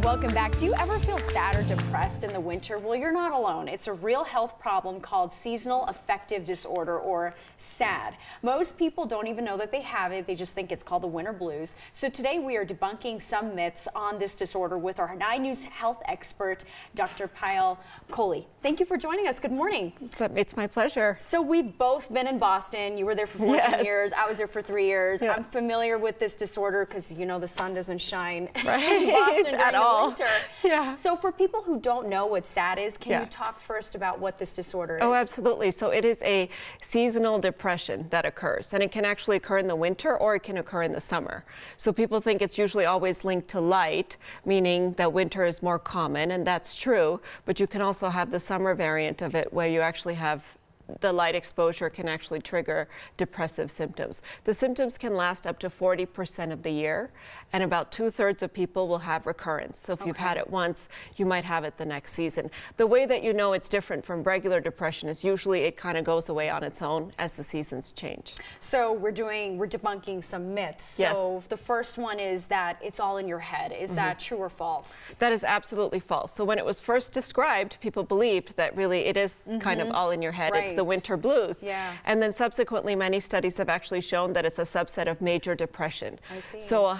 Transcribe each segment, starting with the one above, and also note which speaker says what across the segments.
Speaker 1: Welcome back. Do you ever feel sad or depressed in the winter? Well, you're not alone. It's a real health problem called Seasonal Affective Disorder, or SAD. Most people don't even know that they have it. They just think it's called the winter blues. So today we are debunking some myths on this disorder with our 9 News health expert, Dr. Payal Kohli. Thank you for joining us. Good morning.
Speaker 2: It's my pleasure.
Speaker 1: So we've both been in Boston. You were there for 14 years. I was there for 3 years.
Speaker 2: Yeah.
Speaker 1: I'm familiar with this disorder because, you know, the sun doesn't shine
Speaker 2: right.
Speaker 1: in Boston
Speaker 2: at all.
Speaker 1: Winter.
Speaker 2: Yeah.
Speaker 1: So for people who don't know what SAD is, can you talk first about what this disorder is?
Speaker 2: Oh, absolutely. So it is a seasonal depression that occurs, and it can actually occur in the winter or it can occur in the summer. So people think it's usually always linked to light, meaning that winter is more common, and that's true, but you can also have the summer variant of it where you actually have the light exposure can actually trigger depressive symptoms. The symptoms can last up to 40% of the year, and about 2/3 of people will have recurrence. So if you've had it once, you might have it the next season. The way that you know it's different from regular depression is usually it kind of goes away on its own as the seasons change.
Speaker 1: So we're debunking some myths.
Speaker 2: Yes.
Speaker 1: So the first one is that it's all in your head. Is that true or false?
Speaker 2: That is absolutely false. So when it was first described, people believed that really it is kind of all in your head. It's the winter blues.
Speaker 1: Yeah.
Speaker 2: And then subsequently, many studies have actually shown that it's a subset of major depression.
Speaker 1: I see.
Speaker 2: So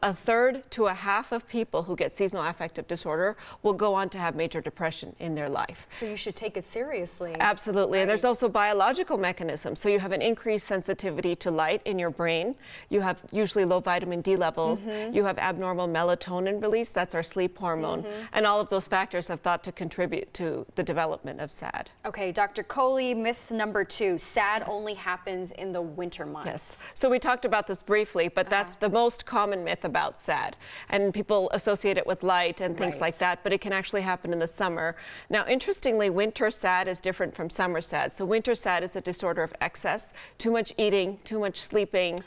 Speaker 2: a third to a half of people who get seasonal affective disorder will go on to have major depression in their life.
Speaker 1: So you should take it seriously.
Speaker 2: Absolutely.
Speaker 1: Right.
Speaker 2: And there's also biological mechanisms. So you have an increased sensitivity to light in your brain. You have usually low vitamin D levels. You have abnormal melatonin release. That's our sleep hormone. And all of those factors have thought to contribute to the development of SAD.
Speaker 1: Okay, Dr. Kohli, myth number 2, SAD only happens in the winter months.
Speaker 2: Yes. So we talked about this briefly, but that's the most common myth about SAD. And people associate it with light and things like that, but it can actually happen in the summer. Now, interestingly, winter SAD is different from summer SAD. So winter SAD is a disorder of excess, too much eating, too much sleeping,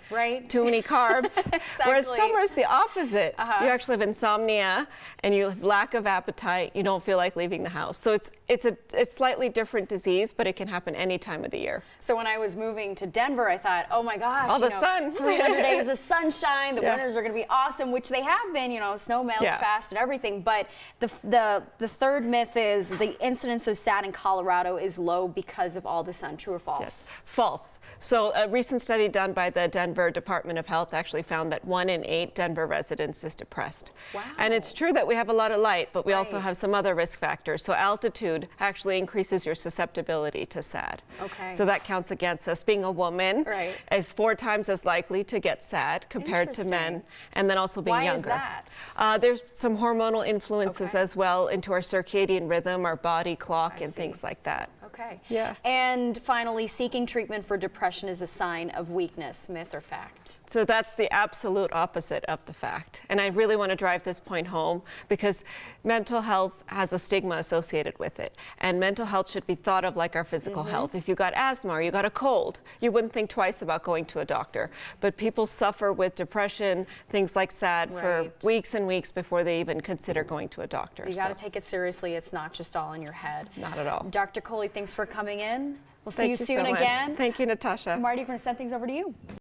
Speaker 2: too many carbs. Whereas summer is the opposite. You actually have insomnia and you have lack of appetite. You don't feel like leaving the house. So it's a slightly different disease, but it can happen any time of the year.
Speaker 1: So when I was moving to Denver, I thought, oh my gosh,
Speaker 2: all the sun.
Speaker 1: 300 days of sunshine, the winters are going to be awesome, which they have been, you know, snow melts fast and everything. But the third myth is the incidence of SAD in Colorado is low because of all the sun. True or false?
Speaker 2: Yes. False. So a recent study done by the Denver Department of Health actually found that 1 in 8 Denver residents is depressed.
Speaker 1: Wow.
Speaker 2: And it's true that we have a lot of light, but we also have some other risk factors. So altitude actually increases your susceptibility to SAD.
Speaker 1: Okay.
Speaker 2: So that counts against us. Being a woman is 4 times as likely to get SAD compared to men, and then also being younger.
Speaker 1: Why is that?
Speaker 2: There's some hormonal influences as well into our circadian rhythm, our body clock, and things like that.
Speaker 1: Okay.
Speaker 2: Yeah.
Speaker 1: And finally, seeking treatment for depression is a sign of weakness. Myth or fact?
Speaker 2: So that's the absolute opposite of the fact. And I really want to drive this point home because mental health has a stigma associated with it. And mental health should be thought of like our physical health. If you got asthma or you got a cold, you wouldn't think twice about going to a doctor. But people suffer with depression, things like SAD for weeks and weeks before they even consider going to a doctor.
Speaker 1: You got to take it seriously. It's not just all in your head.
Speaker 2: Not at all.
Speaker 1: Dr. Kohli, thanks for coming in. We'll see you
Speaker 2: so
Speaker 1: soon
Speaker 2: much.
Speaker 1: again.
Speaker 2: Thank you, Natasha.
Speaker 1: Marty, we're going to send things over to you.